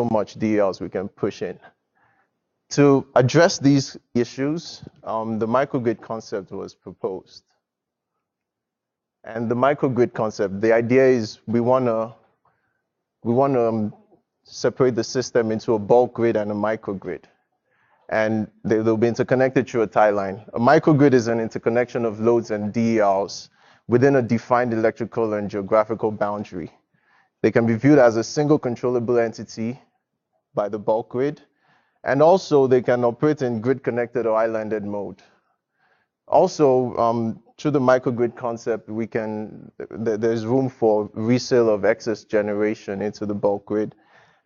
much DLs we can push in. To address these issues, the microgrid concept was proposed. And the microgrid concept, the idea is we want to separate the system into a bulk grid and a microgrid. And they'll be interconnected through a tie line. A microgrid is an interconnection of loads and DERs within a defined electrical and geographical boundary. They can be viewed as a single controllable entity by the bulk grid, and also they can operate in grid-connected or islanded mode. Also, through the microgrid concept, there's room for resale of excess generation into the bulk grid.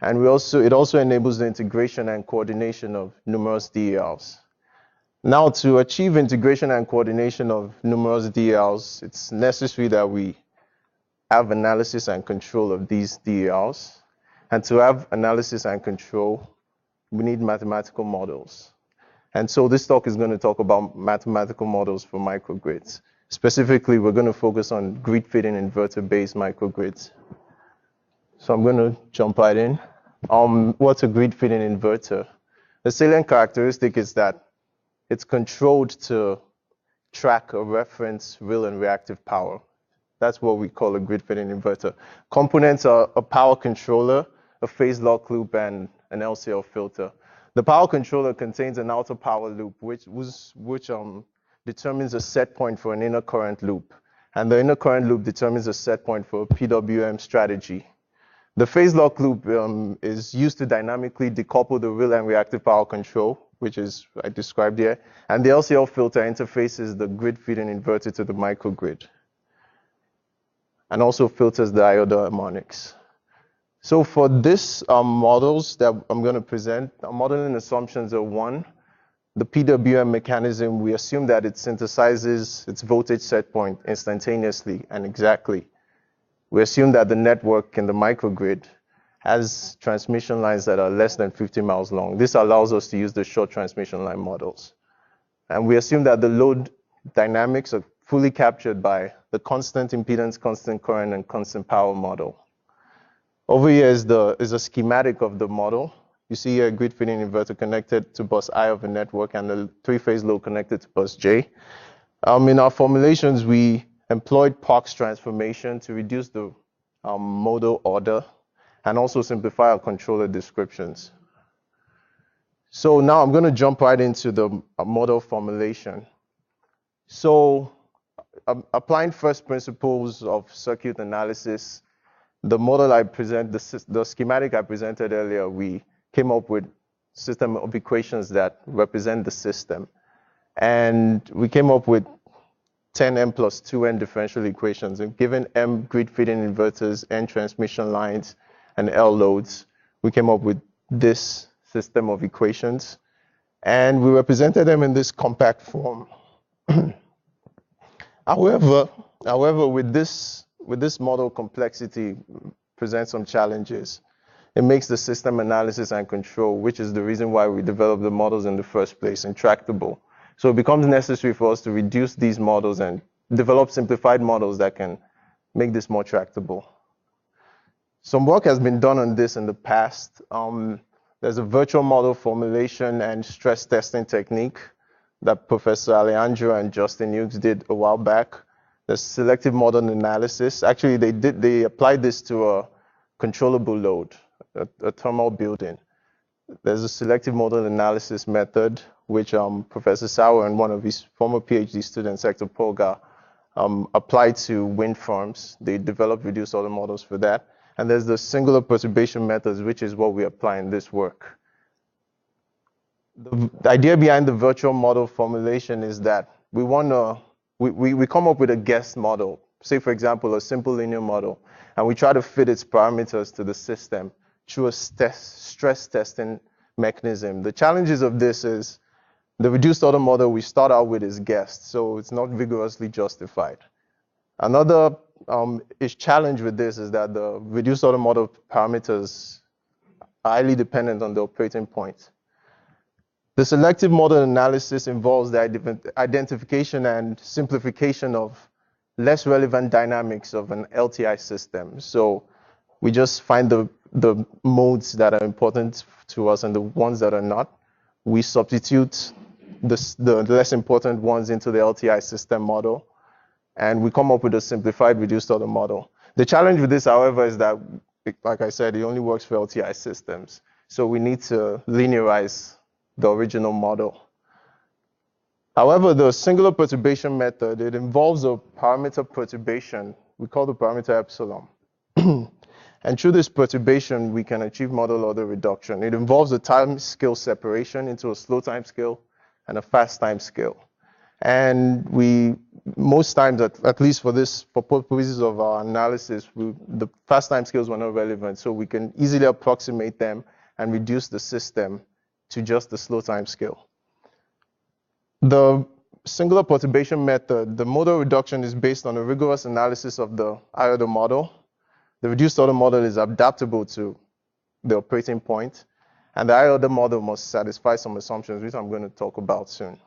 And it also enables the integration and coordination of numerous DLs. Now, to achieve integration and coordination of numerous DLs, it's necessary that we have analysis and control of these DLs. And to have analysis and control, we need mathematical models. And so this talk is going to talk about mathematical models for microgrids. Specifically, we're going to focus on grid feeding inverter-based microgrids. So I'm going to jump right in. What's a grid feeding inverter? The salient characteristic is that it's controlled to track or reference real and reactive power. That's what we call a grid feeding inverter. Components are a power controller, a phase lock loop, and an LCL filter. The power controller contains an outer power loop, which determines a set point for an inner current loop. And the inner current loop determines a set point for a PWM strategy. The phase lock loop is used to dynamically decouple the real and reactive power control, which is I described here. And the LCL filter interfaces the grid feeding inverter to the microgrid, and also filters the iodo harmonics. So for this models that I'm going to present, our modeling assumptions are: one, the PWM mechanism, we assume that it synthesizes its voltage set point instantaneously and exactly. We assume that the network in the microgrid has transmission lines that are less than 50 miles long. This allows us to use the short transmission line models. And we assume that the load dynamics are fully captured by the constant impedance, constant current, and constant power model. Over here is a schematic of the model. You see here a grid feeding inverter connected to bus I of a network and a three-phase load connected to bus J. In our formulations, we employed Park's transformation to reduce the modal order and also simplify our controller descriptions. So now I'm going to jump right into the model formulation. So applying first principles of circuit analysis, the model the schematic I presented earlier, we came up with system of equations that represent the system. And we came up with 10m plus 2n differential equations. And given m grid feeding inverters, n transmission lines, and L loads, we came up with this system of equations. And we represented them in this compact form. However, with this model, complexity presents some challenges. It makes the system analysis and control, which is the reason why we developed the models in the first place, intractable. So it becomes necessary for us to reduce these models and develop simplified models that can make this more tractable. Some work has been done on this in the past. There's a virtual model formulation and stress testing technique that Professor Alejandro and Justin Hughes did a while back. There's selective model analysis. Actually, they applied this to a controllable load, a thermal building. There's a selective model analysis method, which Professor Sauer and one of his former PhD students, Hector Polgar, applied to wind farms. They developed reduced order models for that. And there's the singular perturbation methods, which is what we apply in this work. The idea behind the virtual model formulation is that we come up with a guessed model, say, for example, a simple linear model, and we try to fit its parameters to the system through a stress testing mechanism. The challenges of this is the reduced order model we start out with is guessed, so it's not vigorously justified. Another challenge with this is that the reduced order model parameters are highly dependent on the operating point. The selective model analysis involves the identification and simplification of less relevant dynamics of an LTI system. So we just find the the modes that are important to us and the ones that are not. We substitute the less important ones into the LTI system model, and we come up with a simplified reduced order model. The challenge with this, however, is that, like I said, it only works for LTI systems. So we need to linearize the original model. However, the singular perturbation method, it involves a parameter perturbation. We call the parameter epsilon. And through this perturbation, we can achieve model order reduction. It involves a time scale separation into a slow time scale and a fast time scale. And we, most times, at least for purposes of our analysis, the fast time scales were not relevant. So we can easily approximate them and reduce the system to just the slow time scale. The singular perturbation method, the model reduction is based on a rigorous analysis of the high-order model. The reduced order model is adaptable to the operating point, and the high-order model must satisfy some assumptions, which I'm going to talk about soon.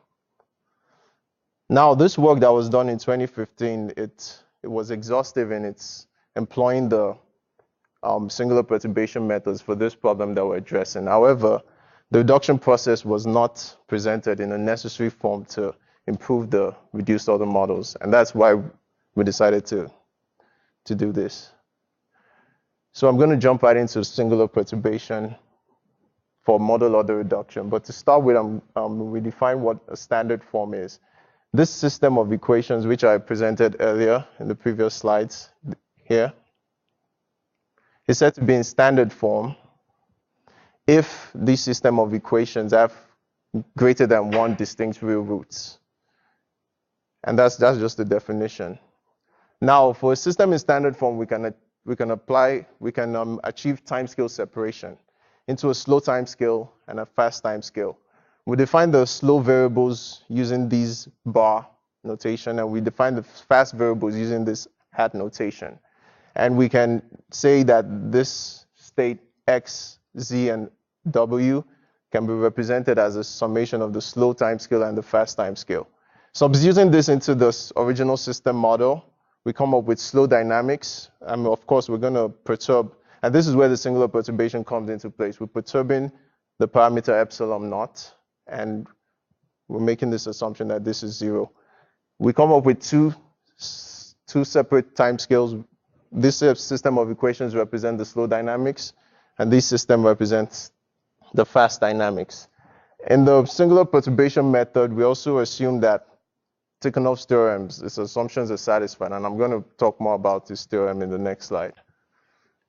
Now, this work that was done in 2015, it was exhaustive in its employing the singular perturbation methods for this problem that we're addressing. However, the reduction process was not presented in a necessary form to improve the reduced order models, and that's why we decided to do this. So I'm going to jump right into singular perturbation for model order reduction. But to start with, we define what a standard form is. This system of equations, which I presented earlier in the previous slides here, is said to be in standard form if this system of equations have greater than one distinct real roots. And that's just the definition. Now, for a system in standard form, we can achieve timescale separation into a slow timescale and a fast timescale. We define the slow variables using these bar notation, and we define the fast variables using this hat notation. And we can say that this state X, Z, and W can be represented as a summation of the slow timescale and the fast timescale. Substituting this into this original system model, we come up with slow dynamics. And of course, we're going to perturb, and this is where the singular perturbation comes into place. We're perturbing the parameter epsilon naught, and we're making this assumption that this is 0. We come up with two separate timescales. This system of equations represent the slow dynamics, and this system represents the fast dynamics. In the singular perturbation method, we also assume that Tikhonov's theorems, its assumptions are satisfied, and I'm going to talk more about this theorem in the next slide.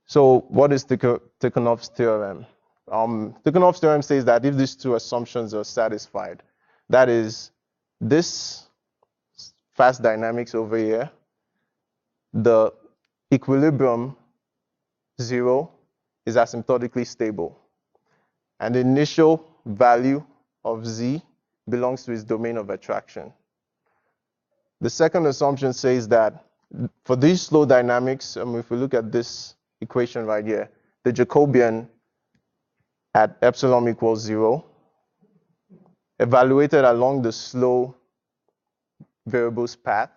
So what is Tikhonov's theorem? Tikhonov's theorem says that if these two assumptions are satisfied, that is, this fast dynamics over here, the equilibrium 0 is asymptotically stable, and the initial value of Z belongs to its domain of attraction. The second assumption says that for these slow dynamics, if we look at this equation right here, the Jacobian at epsilon equals 0, evaluated along the slow variable's path,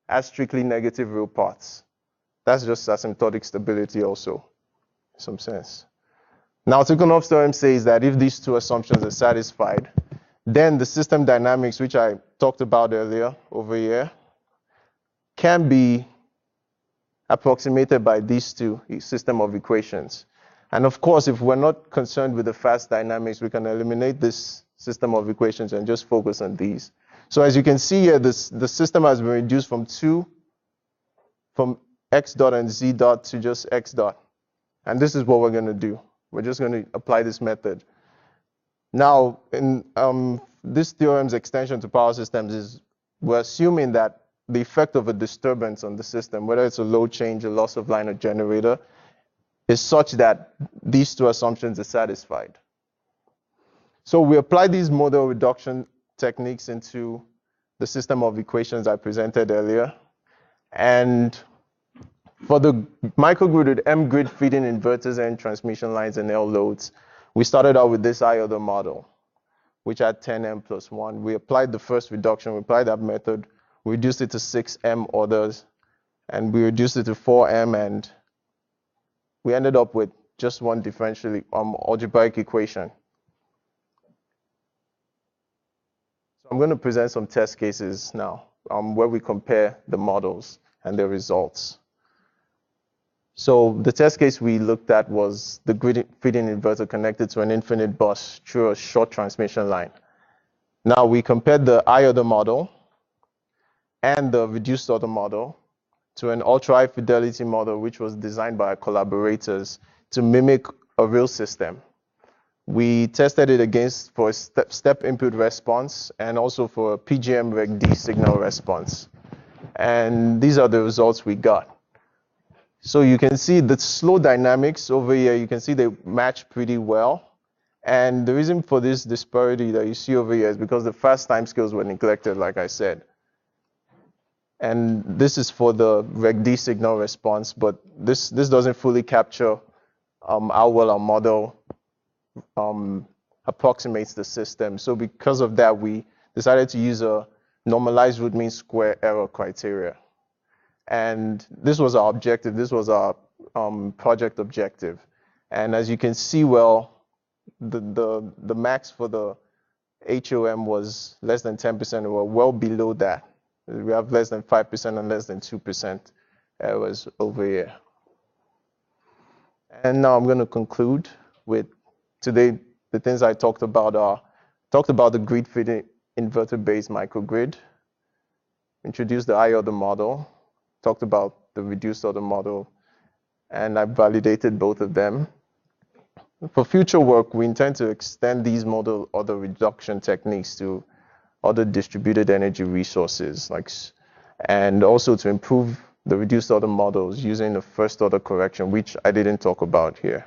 has strictly negative real parts. That's just asymptotic stability also, in some sense. Now, Tikhonov's theorem says that if these two assumptions are satisfied, then the system dynamics, which I talked about earlier over here, can be approximated by these two system of equations. And of course, if we're not concerned with the fast dynamics, we can eliminate this system of equations and just focus on these. So as you can see here, the system has been reduced from x dot and z dot to just x dot. And this is what we're going to do. We're just going to apply this method. Now, in this theorem's extension to power systems is we're assuming that the effect of a disturbance on the system, whether it's a load change, a loss of line, or generator, is such that these two assumptions are satisfied. So we apply these model reduction techniques into the system of equations I presented earlier. And for the microgrid with M-grid feeding inverters and transmission lines and L loads, we started out with this high-order model, which had 10M plus 1. We applied the first reduction. We applied that method. We reduced it to 6M orders, and we reduced it to 4M, and we ended up with just one differential algebraic equation. So I'm going to present some test cases now where we compare the models and their results. So the test case we looked at was the feeding inverter connected to an infinite bus through a short transmission line. Now we compared the high order model and the reduced order model to an ultra-high fidelity model, which was designed by our collaborators to mimic a real system. We tested it against for a step input response and also for a PGM Reg D signal response. And these are the results we got. So you can see the slow dynamics over here, you can see they match pretty well. And the reason for this disparity that you see over here is because the fast timescales were neglected, like I said. And this is for the Reg D signal response, but this doesn't fully capture how well our model approximates the system. So because of that, we decided to use a normalized root mean square error criteria. And this was our objective. This was our project objective. And as you can see, well, the max for the HOM was less than 10%. We're well below that. We have less than 5% and less than 2% errors over here. And now I'm going to conclude with today the things I talked about the grid feeding inverter-based microgrid, introduced the high order model, talked about the reduced order model, and I validated both of them. For future work, we intend to extend these model order reduction techniques to other distributed energy resources, and also to improve the reduced order models using the first order correction, which I didn't talk about here.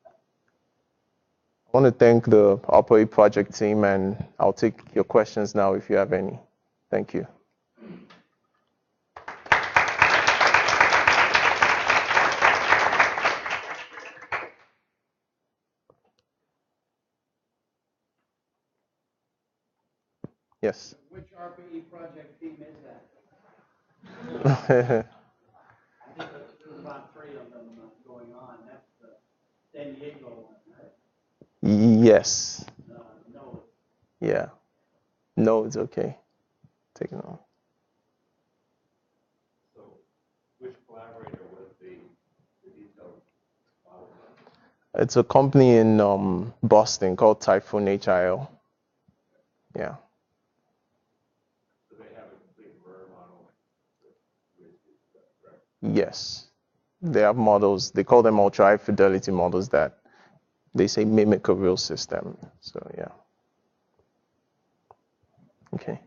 I want to thank the Operate project team, and I'll take your questions now if you have any. Thank you. Yes. Which RPE project team is that? I think there's about 3 of them going on. That's the San Diego one, right? Yes. No. Yeah. No, it's okay. Take it on. So, which collaborator was the detailed model? It's a company in Boston called Typhoon HIL. Yeah. So they have a complete Inverter model. Correct? Yes. They have models. They call them ultra-high fidelity models that they say mimic a real system. So yeah. Okay.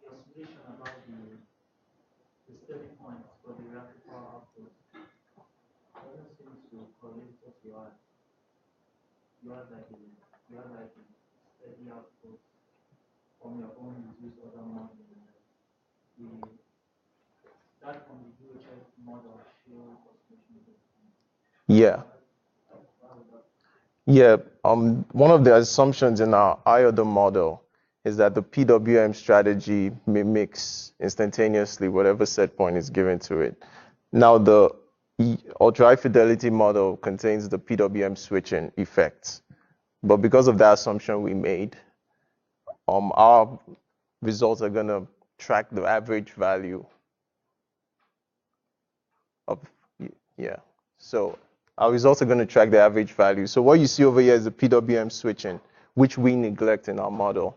The observation about the steady points for the reactive power output doesn't seem to correlate what you are. You have like a steady output from your own reduced order model. That from the UHF model shows oscillation. Yeah. Yeah. One of the assumptions in our high order model is that the PWM strategy mimics instantaneously whatever set point is given to it. Now, the ultra-high fidelity model contains the PWM switching effects. But because of that assumption we made, our results are going to track the average value of, yeah. So our results are going to track the average value. So what you see over here is the PWM switching, which we neglect in our model.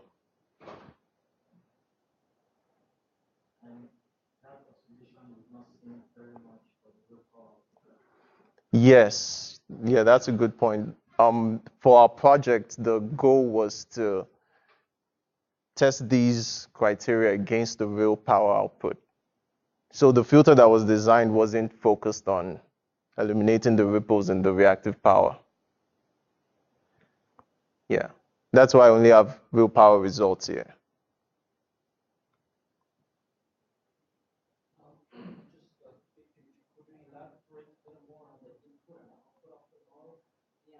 Yes, yeah, that's a good point. For our project, the goal was to test these criteria against the real power output. So the filter that was designed wasn't focused on eliminating the ripples in the reactive power. Yeah, that's why I only have real power results here.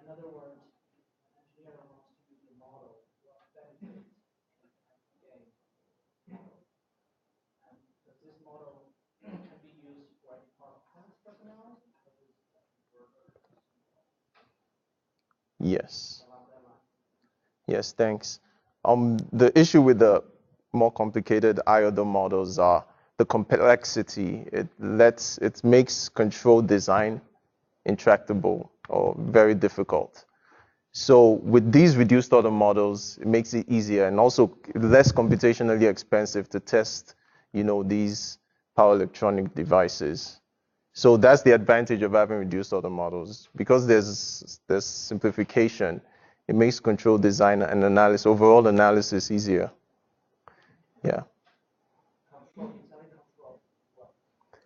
In other words, an engineer wants to use the model Yes. Yes, thanks. The issue with the more complicated IODO models are the complexity. It makes control design intractable or very difficult. So with these reduced order models, it makes it easier and also less computationally expensive to test, these power electronic devices. So that's the advantage of having reduced order models. Because there's simplification, it makes control design and analysis, overall analysis easier. Yeah.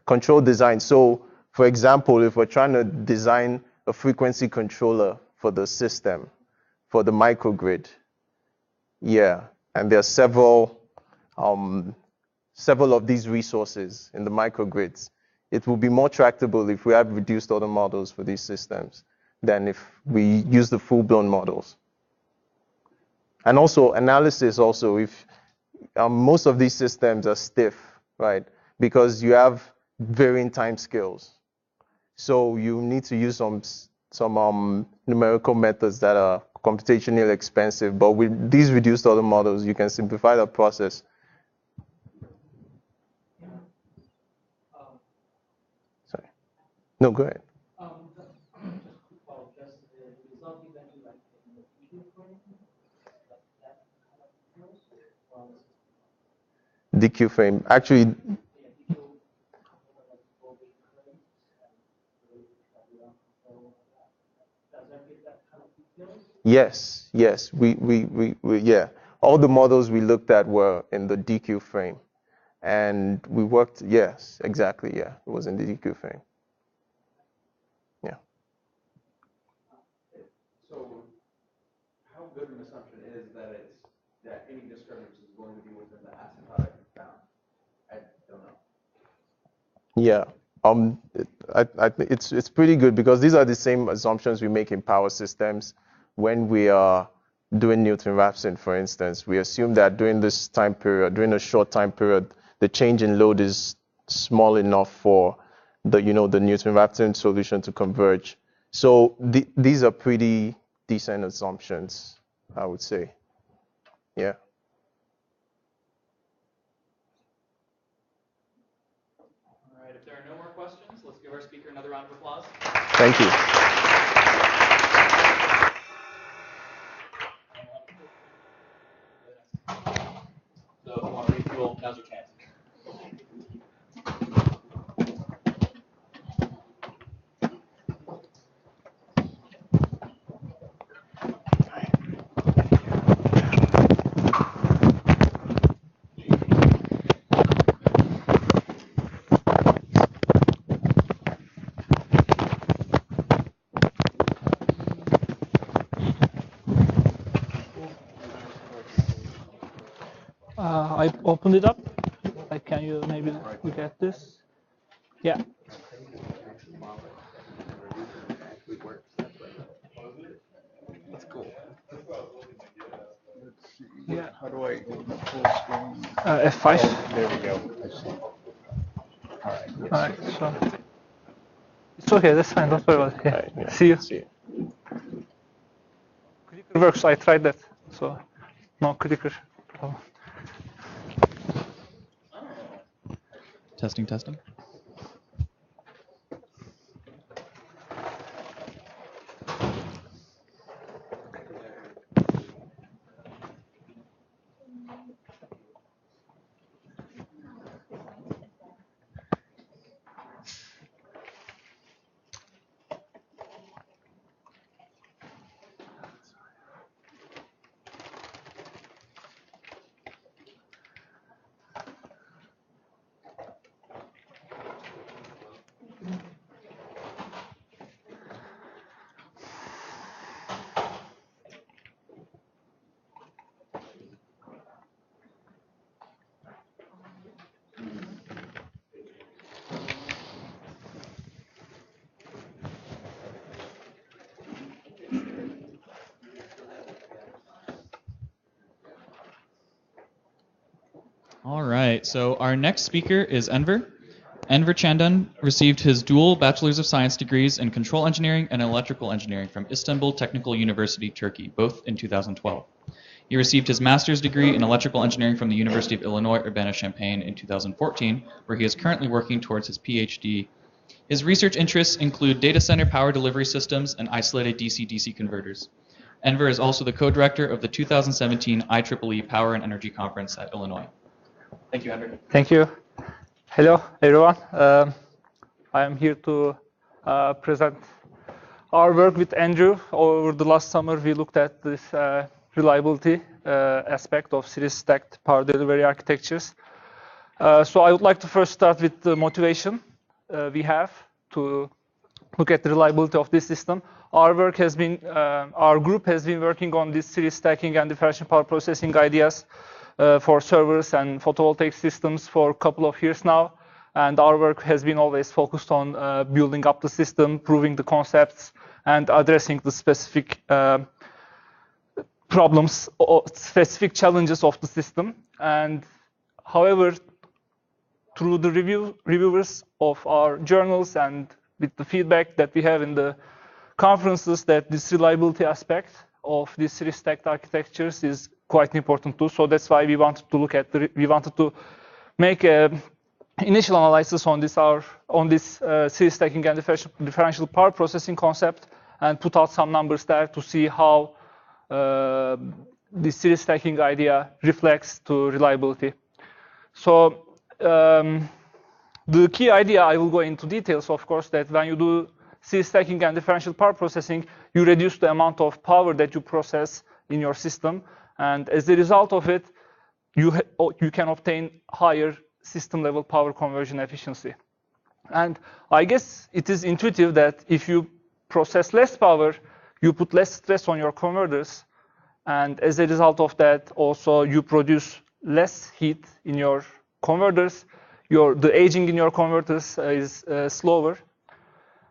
Control design. So, for example, if we're trying to design a frequency controller for the system, for the microgrid, yeah, and there are several of these resources in the microgrids, it will be more tractable if we have reduced order models for these systems than if we use the full-blown models. And also analysis also, if most of these systems are stiff, right? Because you have varying time scales. So you need to use some numerical methods that are computationally expensive, but with these reduced order models, you can simplify the process. Sorry. No, go ahead. DQ frame. Actually, yes. Yeah. All the models we looked at were in the DQ frame. And we worked, yes, exactly, yeah. It was in the DQ frame. Yeah. So how good an assumption is that any disturbance is going to be within the asymptotic bound? I don't know. Yeah. I think it's pretty good because these are the same assumptions we make in power systems when we are doing Newton-Raphson, for instance. We assume that during this time period, during a short time period, the change in load is small enough for the Newton-Raphson solution to converge. So these are pretty decent assumptions, I would say. Yeah. All right, if there are no more questions, let's give our speaker another round of applause. Thank you. So if you want to refuel, now's your chance. I opened it up. Like, can you maybe look at this? Yeah. That's cool. Yeah. How do I go to full screen? F5. There we go. I see. All right. Yes. All right. So it's okay. That's fine. Don't worry about it. Yeah. Right, yeah. See you. See you. Clicker works. I tried that. So no clicker problem. Testing, testing. All right, so our next speaker is Enver. Enver Candan received his dual Bachelor's of Science degrees in Control Engineering and Electrical Engineering from Istanbul Technical University, Turkey, both in 2012. He received his master's degree in Electrical Engineering from the University of Illinois, Urbana-Champaign in 2014, where he is currently working towards his PhD. His research interests include data center power delivery systems and isolated DC-DC converters. Enver is also the co-director of the 2017 IEEE Power and Energy Conference at Illinois. Thank you, Enver. Thank you. Hello, everyone. I am here to present our work with Andrew. Over the last summer, we looked at this reliability aspect of series stacked power delivery architectures. So I would like to first start with the motivation we have to look at the reliability of this system. Our work has been, our group has been working on this series stacking and differential power processing ideas for servers and photovoltaic systems for a couple of years now. And our work has been always focused on building up the system, proving the concepts, and addressing the specific problems or specific challenges of the system. And however, through the reviewers of our journals and with the feedback that we have in the conferences, that this reliability aspect of these series stacked architectures is quite important too. So that's why we wanted to look at we wanted to make a initial analysis on this series stacking and differential power processing concept and put out some numbers there to see how the series stacking idea reflects to reliability. So the key idea, I will go into details, of course, that when you do series stacking and differential power processing, you reduce the amount of power that you process in your system. And as a result of it, you can obtain higher system level power conversion efficiency. And I guess it is intuitive that if you process less power, you put less stress on your converters. And as a result of that, also you produce less heat in your converters. The aging in your converters is slower.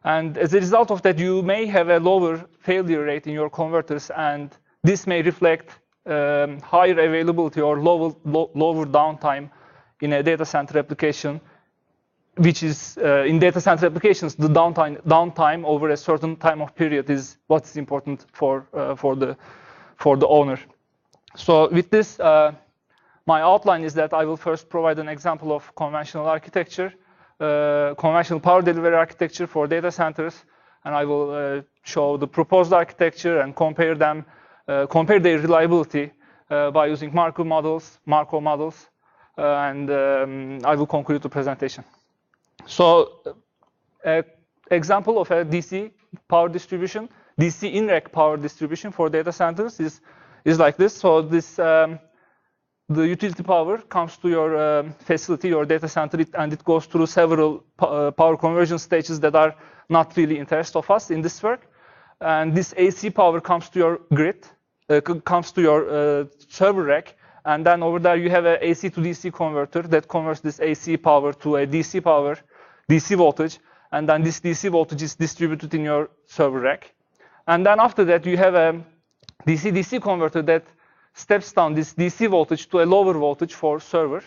And as a result of that, you may have a lower failure rate in your converters, and this may reflect higher availability or lower downtime in a data center application, which is in data center applications, the downtime over a certain time of period is what is important for the owner. So with this, my outline is that I will first provide an example of conventional architecture, conventional power delivery architecture for data centers, and I will show the proposed architecture and compare their reliability by using Markov models, and I will conclude the presentation. So, example of a DC power distribution, DC in-rack power distribution for data centers is like this. So this the utility power comes to your facility, your data center, and it goes through several power conversion stages that are not really interest of us in this work. And this AC power comes to your grid, comes to your server rack, and then over there you have an AC to DC converter that converts this AC power to a DC power, DC voltage, and then this DC voltage is distributed in your server rack. And then after that you have a DC-DC converter that steps down this DC voltage to a lower voltage for server.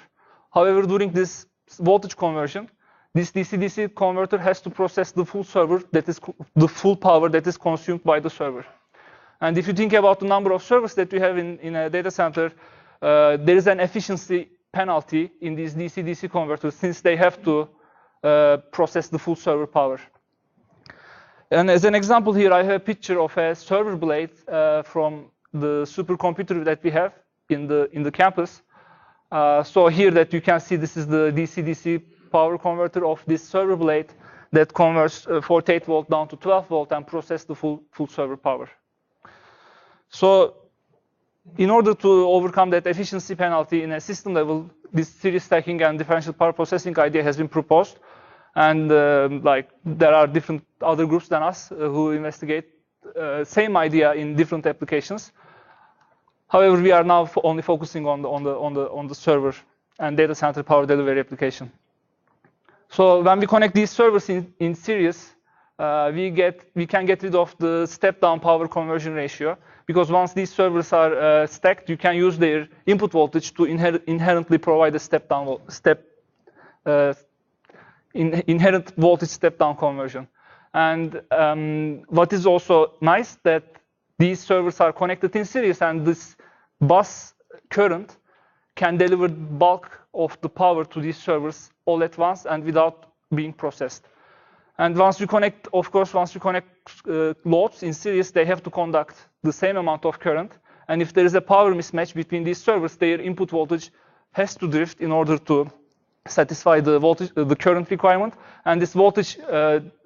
However, during this voltage conversion, this DC-DC converter has to process the full server, that is the full power that is consumed by the server. And if you think about the number of servers that you have in a data center, there is an efficiency penalty in these DC-DC converters since they have to process the full server power. And as an example here, I have a picture of a server blade from the supercomputer that we have in the campus. So here that you can see, this is the DC-DC power converter of this server blade that converts 48 volt down to 12 volt and process the full server power. So in order to overcome that efficiency penalty in a system level, this series stacking and differential power processing idea has been proposed. And like there are different other groups than us who investigate same idea in different applications. However, we are now only focusing on the server and data center power delivery application. So when we connect these servers in series, we can get rid of the step-down power conversion ratio, because once these servers are stacked, you can use their input voltage to inherently provide a step-down inherent voltage step-down conversion. And what is also nice that these servers are connected in series, and this bus current can deliver bulk of the power to these servers all at once and without being processed. And once you connect, of course, once you connect loads in series, they have to conduct the same amount of current. And if there is a power mismatch between these servers, their input voltage has to drift in order to satisfy the voltage, the current requirement. And this voltage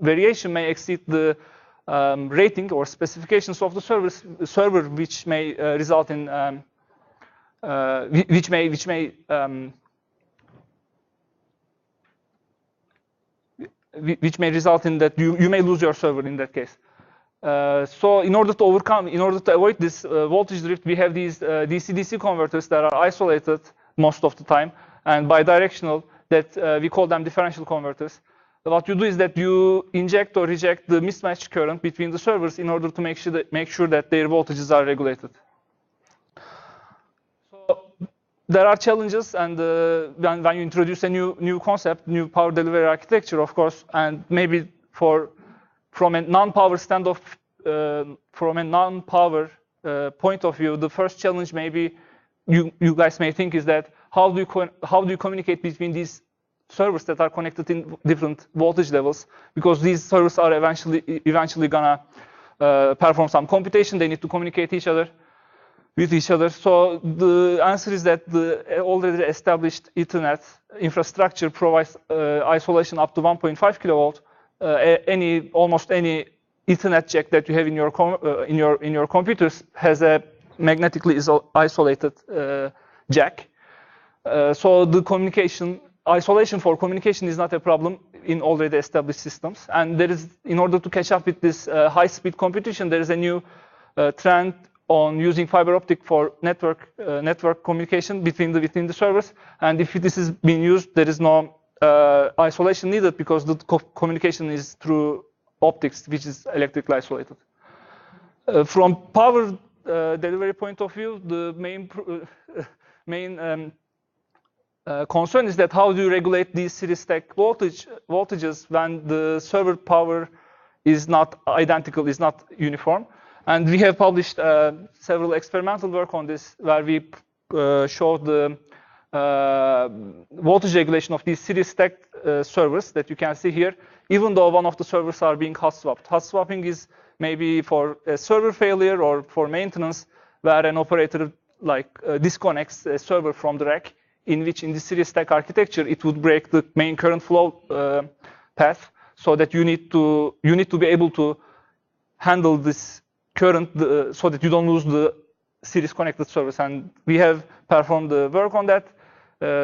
variation may exceed the rating or specifications of the server, which may result in which may result in that you may lose your server in that case. So in order to avoid this voltage drift, we have these DC-DC converters that are isolated most of the time and bidirectional, that we call them differential converters. What you do is that you inject or reject the mismatched current between the servers in order to make sure that their voltages are regulated. So there are challenges, and when you introduce a new concept, new power delivery architecture, of course, and maybe from a non-power standoff, from a non-power point of view, the first challenge maybe you guys may think is that how do you communicate between these servers that are connected in different voltage levels, because these servers are eventually gonna perform some computation. They need to communicate with each other. So the answer is that the already established Ethernet infrastructure provides isolation up to 1.5 kilovolt. Almost any Ethernet jack that you have in your computers has a magnetically isolated jack. So the isolation for communication is not a problem in already established systems. And there is, in order to catch up with this high-speed computation, there is a new trend on using fiber optic for network communication between the servers. And if this is being used, there is no isolation needed, because the communication is through optics, which is electrically isolated. From power delivery point of view, the main concern is that how do you regulate these series stack voltages when the server power is not identical, is not uniform. And we have published several experimental work on this, where we showed the voltage regulation of these series stacked servers that you can see here, even though one of the servers are being hot swapped. Hot swapping is maybe for a server failure or for maintenance, where an operator disconnects a server from the rack, in which in the series stack architecture it would break the main current flow path, so that you need to be able to handle this current so that you don't lose the series connected servers. And we have performed the work on that,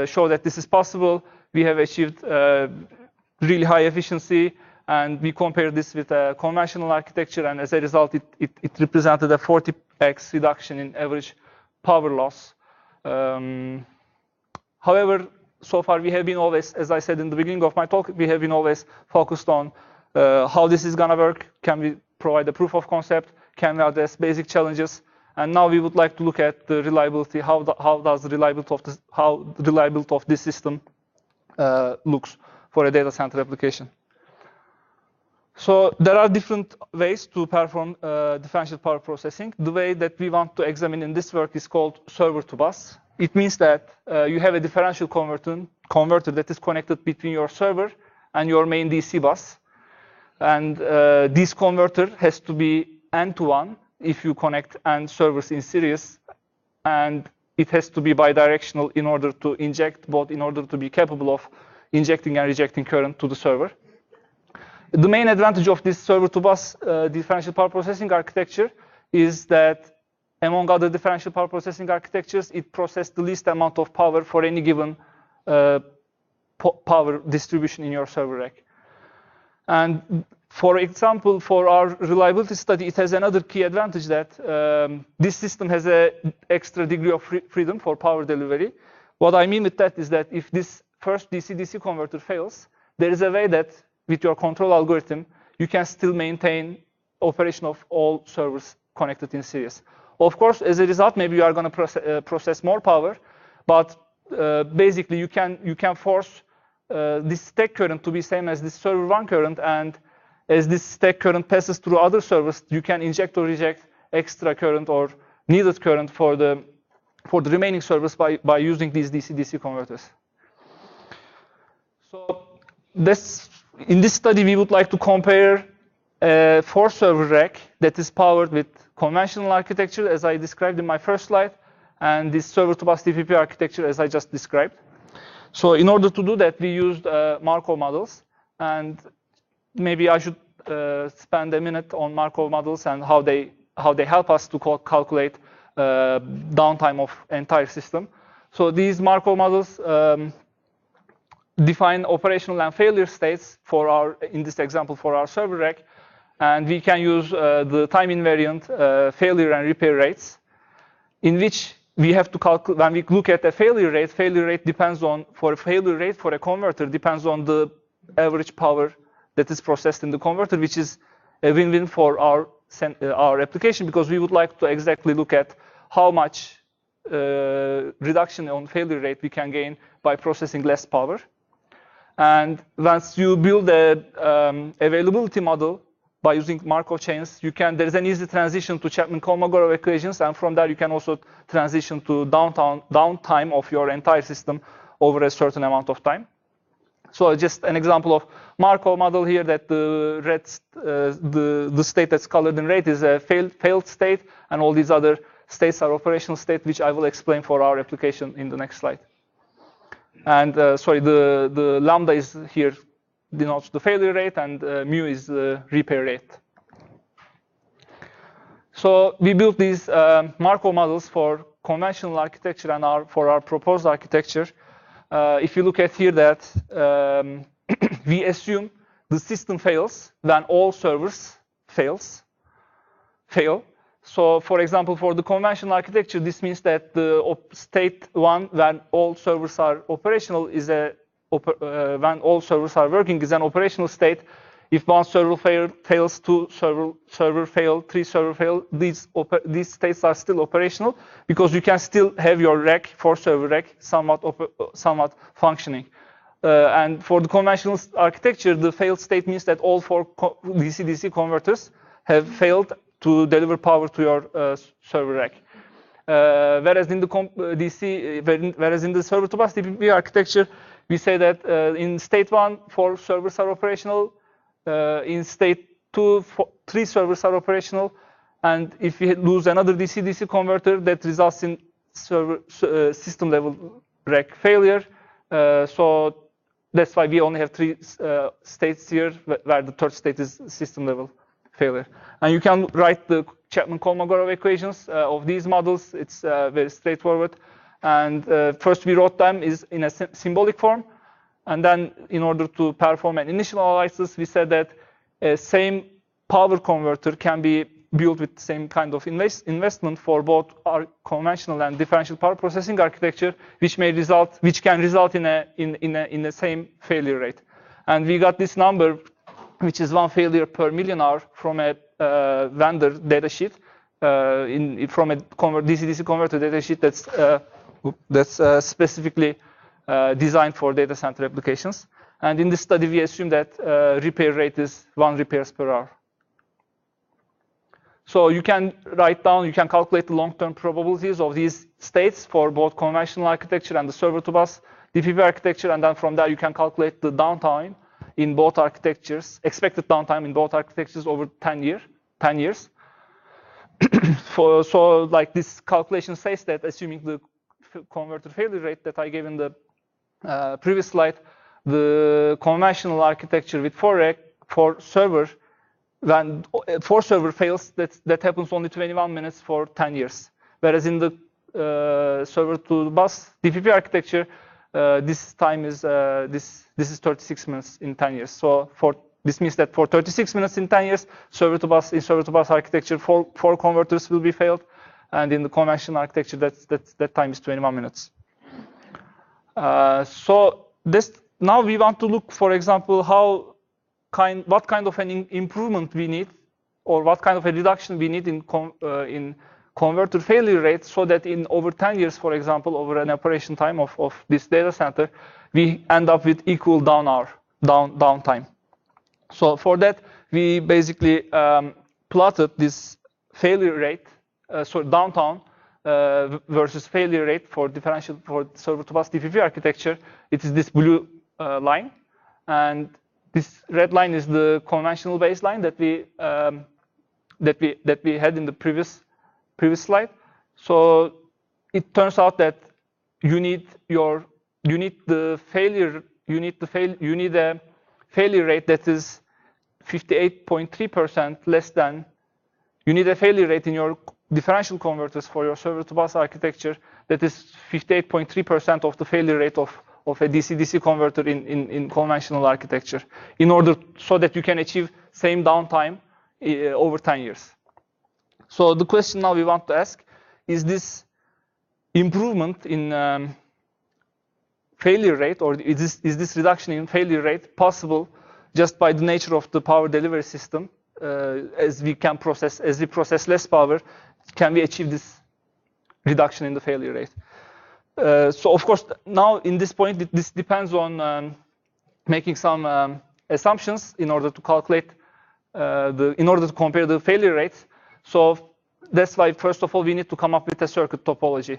show that this is possible. We have achieved really high efficiency, and we compared this with a conventional architecture, and as a result, it represented a 40x reduction in average power loss. However, so far we have been always, as I said in the beginning of my talk, we have been always focused on how this is gonna work. Can we provide a proof of concept? Can we address basic challenges? And now we would like to look at the reliability. How the reliability of this system looks for a data center application. So there are different ways to perform differential power processing. The way that we want to examine in this work is called server to bus. It means that you have a differential converter that is connected between your server and your main DC bus. And this converter has to be N-to-1 if you connect N servers in series. And it has to be bidirectional in order to inject, both in order to be capable of injecting and rejecting current to the server. The main advantage of this server-to-bus differential power processing architecture is that, among other differential power processing architectures, it processes the least amount of power for any given power distribution in your server rack. And for example, for our reliability study, it has another key advantage that this system has an extra degree of freedom for power delivery. What I mean with that is that if this first DC-DC converter fails, there is a way that with your control algorithm, you can still maintain operation of all servers connected in series. Of course, as a result, maybe you are going to process more power, but basically you can force this stack current to be same as this server 1 current, and as this stack current passes through other servers, you can inject or reject extra current or needed current for the remaining servers by using these DC-DC converters. So in this study, we would like to compare a 4-server rack that is powered with conventional architecture, as I described in my first slide, and this server-to-bus DPP architecture, as I just described. So in order to do that, we used Markov models, and maybe I should spend a minute on Markov models and how they help us to calculate downtime of entire system. So these Markov models define operational and failure states for in this example, for our server rack, and we can use the time invariant failure and repair rates, in which we have to calculate. When we look at a failure rate depends on, for a converter, depends on the average power that is processed in the converter, which is a win-win for our application, because we would like to exactly look at how much reduction on failure rate we can gain by processing less power. And once you build a availability model by using Markov chains, there's an easy transition to Chapman-Kolmogorov equations, and from there you can also transition to downtime of your entire system over a certain amount of time. So just an example of Markov model here, that the state that's colored in red is a failed state, and all these other states are operational state, which I will explain for our application in the next slide. And sorry, the lambda is here denotes the failure rate, and mu is the repair rate. So we built these Markov models for conventional architecture and for our proposed architecture. If you look at here that we assume the system fails when all servers fail. So for example, for the conventional architecture, this means that the state 1, when all servers are operational, is when all servers are working, is an operational state. If one server fails, 2 server fail, 3 server fail, these states are still operational, because you can still have your rack, 4-server rack, somewhat functioning. And for the conventional architecture, the failed state means that all 4 DC-DC converters have failed to deliver power to your server rack. Whereas in the server-to-bus DPP architecture, we say that in state 1, 4 servers are operational. In state 2, 3 servers are operational. And if we lose another DC-DC converter, that results in system-level rack failure. So that's why we only have 3 states here, where the third state is system-level failure. And you can write the Chapman-Kolmogorov equations of these models. It's very straightforward. And first we wrote them in a symbolic form. And then in order to perform an initial analysis, we said that a same power converter can be built with the same kind of investment for both our conventional and differential power processing architecture, which can result in the same failure rate. And we got this number, which is 1 failure per million hour, from a vendor datasheet, from a DC-DC converter datasheet that's specifically designed for data center applications. And in this study, we assume that repair rate is 1 repairs per hour. So you can calculate the long-term probabilities of these states for both conventional architecture and the server-to-bus DPP architecture, and then from there you can calculate the downtime in both architectures, expected downtime in both architectures over 10 years. So like this calculation says that, assuming the converter failure rate that I gave in the previous slide, the conventional architecture with 4 server, when 4 server fails, that happens only 21 minutes for 10 years. Whereas in the server-to-bus DPP architecture, this time is this is 36 minutes in 10 years. So this means that for 36 minutes in 10 years, server-to-bus architecture, 4 converters will be failed, and in the conventional architecture, that time is 21 minutes. So now we want to look, for example, what kind of an improvement we need, or what kind of a reduction we need in converter failure rate so that in over 10 years, for example, over an operation time of this data center, we end up with equal downtime. So for that, we basically plotted this failure rate, downtime versus failure rate for differential for server-to-bus DPP architecture. It is this blue line, and this red line is the conventional baseline that we had in the previous slide. It turns out that you need a failure rate that is 58.3% less than. You need a failure rate in your differential converters for your server-to-bus architecture that is 58.3% of the failure rate of a DC-DC converter in conventional architecture, in order so that you can achieve same downtime over 10 years. So the question now we want to ask is this improvement in failure rate, or is this reduction in failure rate possible just by the nature of the power delivery system? As we process less power, can we achieve this reduction in the failure rate? So of course, now in this point, this depends on making some assumptions in order to calculate, in order to compare the failure rates. So that's why, first of all, we need to come up with a circuit topology.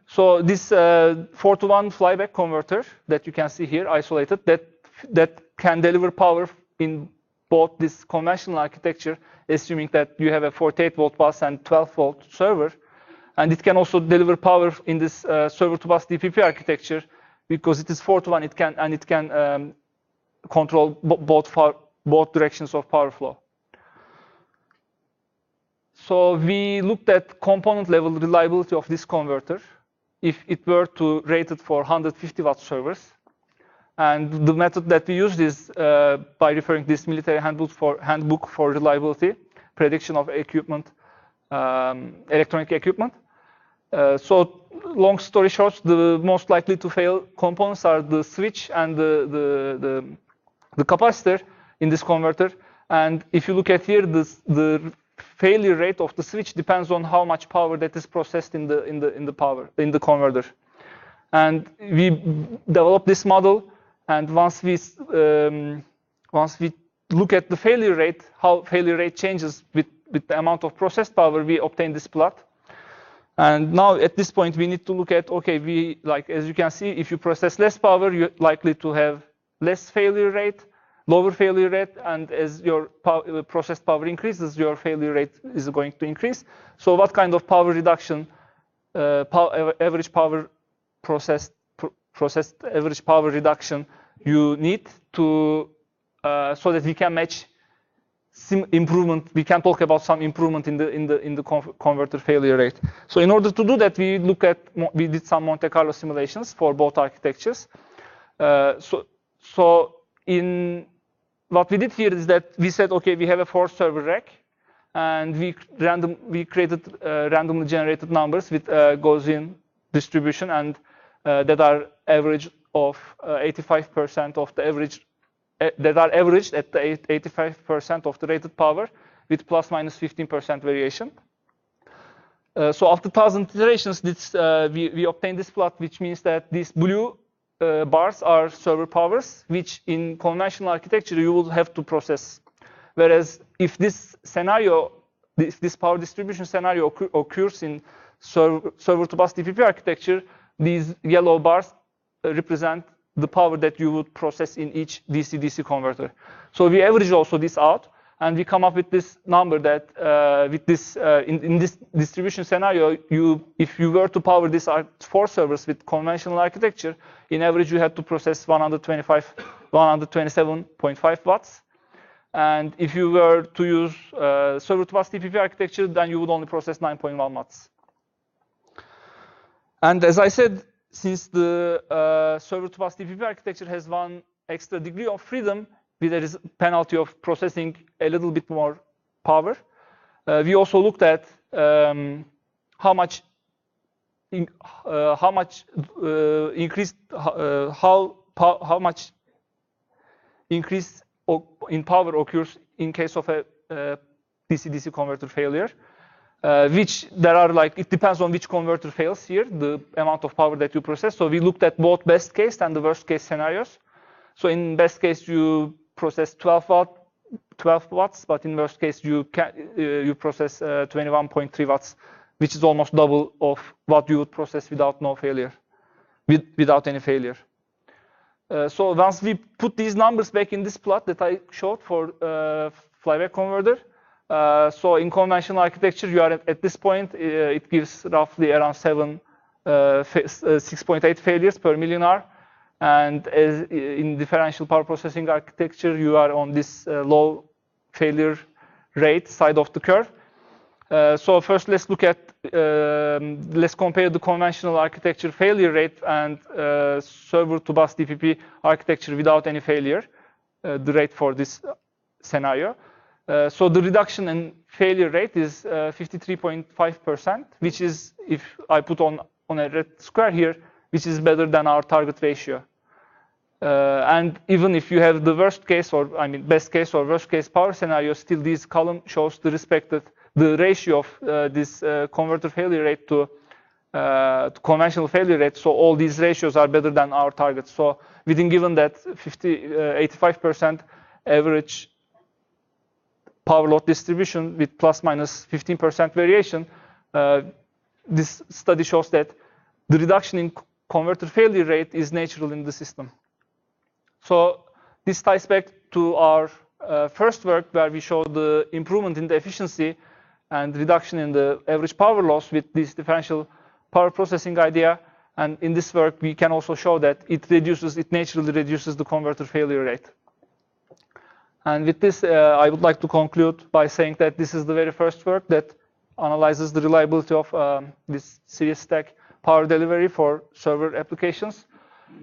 So this 4-to-1 flyback converter that you can see here, isolated, that can deliver power in both this conventional architecture, assuming that you have a 48-volt bus and 12-volt server. And it can also deliver power in this server-to-bus DPP architecture, because it is 4-to-1. It can control both directions of power flow. So we looked at component level reliability of this converter if it were to rate it for 150-watt servers. And the method that we used is by referring this military handbook for reliability, prediction of equipment, electronic equipment. So long story short, the most likely to fail components are the switch and the capacitor in this converter. And if you look at here, the failure rate of the switch depends on how much power that is processed in the converter. And we developed this model, and once we look at the failure rate, how failure rate changes with the amount of processed power, we obtain this plot. And now at this point, we need to look at, okay, as you can see, if you process less power, you're likely to have less failure rate, lower failure rate, and as your processed power increases, your failure rate is going to increase. So what kind of power reduction, average power processed average power reduction you need to, so that we can match some improvement? We can talk about some improvement in the converter failure rate. So in order to do that, we did some Monte Carlo simulations for both architectures. So in what we did here is that we said, okay, we have a 4-server rack, and we created randomly generated numbers with Gaussian distribution, and that are average of 85% of the average, that are averaged at the 85% of the rated power with plus minus 15% variation. So after 1,000 iterations, we obtained this plot, which means that these blue bars are server powers, which in conventional architecture you will have to process. Whereas if this scenario, this power distribution scenario occurs in server-to-bus DPP architecture, these yellow bars represent the power that you would process in each DC-DC converter. So we average also this out, and we come up with this number that with this in this distribution scenario, if you were to power these 4 servers with conventional architecture, in average you had to process 127.5 watts. And if you were to use server-to-bus DPP architecture, then you would only process 9.1 watts. And as I said, since the server-to-bus DPP architecture has one extra degree of freedom, there is a penalty of processing a little bit more power. We also looked at how much increase in power occurs in case of a DC-DC converter failure. which there are like, it depends on which converter fails here, the amount of power that you process. So we looked at both best case and the worst case scenarios. So in best case, you process 12 watts, but in worst case, you process 21.3 watts, which is almost double of what you would process without without any failure. So once we put these numbers back in this plot that I showed for flyback converter, so in conventional architecture, you are at this point, it gives roughly around 6.8 failures per million hour. And as in differential power processing architecture, you are on this low failure rate side of the curve. So first, let's look at, let's compare the conventional architecture failure rate and server to bus DPP architecture without any failure, the rate for this scenario. So the reduction in failure rate is 53.5%, which is, if I put on a red square here, which is better than our target ratio. And even if you have the worst case, or I mean best case or worst case power scenario, still this column shows the ratio of this converter failure rate to conventional failure rate. So all these ratios are better than our target. So within given that 85% average power load distribution with plus minus 15% variation, this study shows that the reduction in converter failure rate is natural in the system. So this ties back to our first work where we showed the improvement in the efficiency and reduction in the average power loss with this differential power processing idea. And in this work, we can also show that it naturally reduces the converter failure rate. And with this, I would like to conclude by saying that this is the very first work that analyzes the reliability of this series stack power delivery for server applications.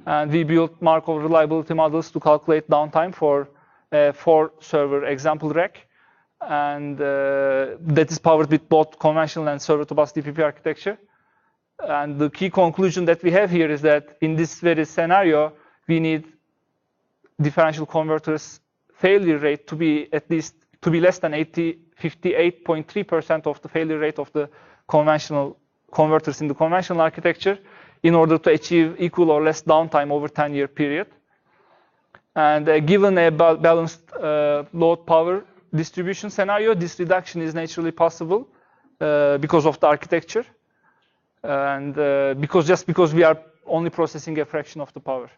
And we built Markov reliability models to calculate downtime for a 4-server example rack. And that is powered with both conventional and server to bus DPP architecture. And the key conclusion that we have here is that in this very scenario, we need differential converters failure rate to be less than 58.3% of the failure rate of the conventional converters in the conventional architecture in order to achieve equal or less downtime over 10-year period. And given a balanced load power distribution scenario, this reduction is naturally possible because of the architecture and because we are only processing a fraction of the power.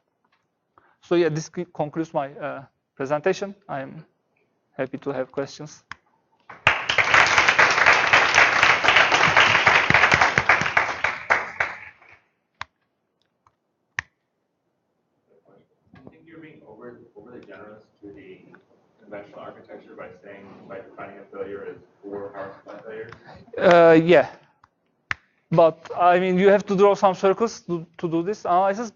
So yeah, this concludes my presentation. I am happy to have questions. I think you're being overly generous to the conventional architecture by defining a failure as 4 power supply failures. Yeah, but I mean you have to draw some circles to do this analysis.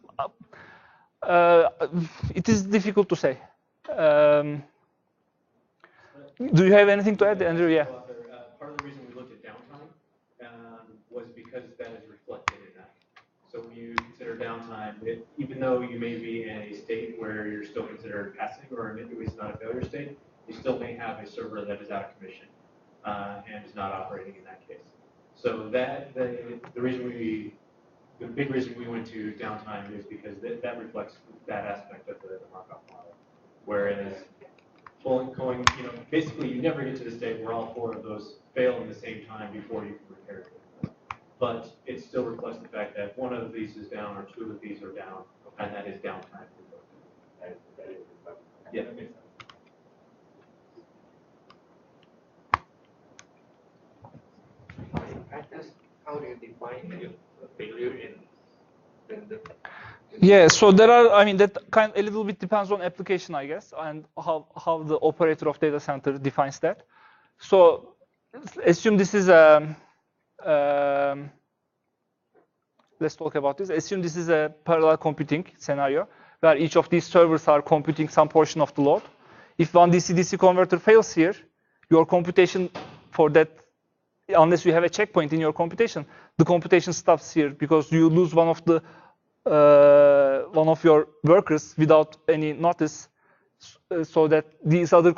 It is difficult to say. Do you have anything to add, Andrew? Yeah. Part of the reason we looked at downtime was because that is reflected in that. So when you consider downtime, even though you may be in a state where you're still considered passing or it was not a failure state, you still may have a server that is out of commission and is not operating in that case. So that the big reason we went to downtime is because that reflects that aspect of the Markov model. Whereas basically you never get to the state where all 4 of those fail at the same time before you can repair it. But it still reflects the fact that 1 of these is down or 2 of these are down, and that is downtime. Yeah, that makes sense. In practice, how do you define a failure in the Yeah, so there are, I mean, that kind a little bit depends on application, I guess, and how the operator of data center defines that. So assume this is let's talk about this. Assume this is a parallel computing scenario where each of these servers are computing some portion of the load. If one DC-DC converter fails here, your computation for that, unless you have a checkpoint in your computation, the computation stops here because you lose one of your workers without any notice. so that these other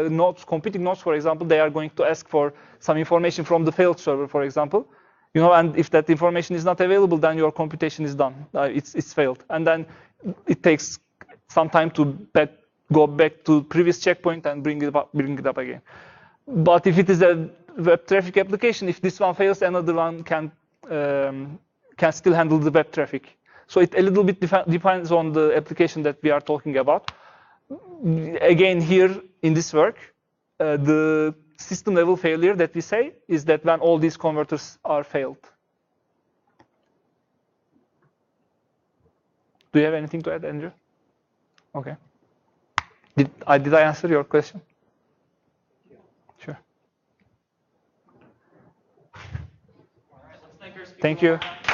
nodes, competing nodes, for example, they are going to ask for some information from the failed server, for example. And if that information is not available, then your computation is done. It's failed, and then it takes some time to go back to previous checkpoint and bring it up again. But if it is a web traffic application, if this one fails, another one can still handle the web traffic. So it a little bit depends on the application that we are talking about. Again, here in this work, the system level failure that we say is that when all these converters are failed. Do you have anything to add, Andrew? Okay. Did I answer your question? Sure. All right, let's thank our speaker Thank you. one more time.